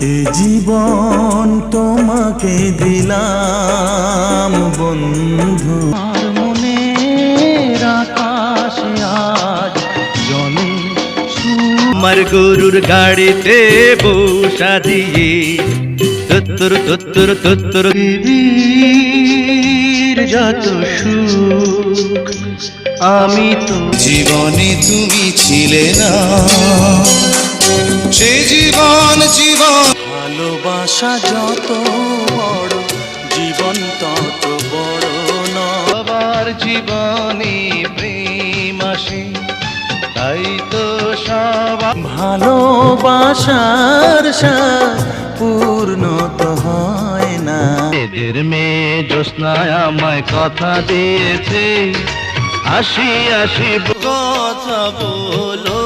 এ জীবন তোমাকে দিলাম বন্ধু, আর মনের আকাশে আজ জলে আমার গরুর গাড়িতে বসা দিয়ে তুত্তুর তুত্তুর তুত্তুর পৃথিবীর যত সুখ আমি তো জীবনে তুমি ছিলে না, সে জীবন ভালোবাসা যত বড় জীবন তত বড় নয়। সবার জীবনে প্রেম আসে, তাই তো সবার ভালোবাসার স্বাদ পূর্ণ তো হয় না। এদের মেয়ে জ্যোৎস্নায় আমায় কথা দিয়েছে, আসি আসি কথা বলো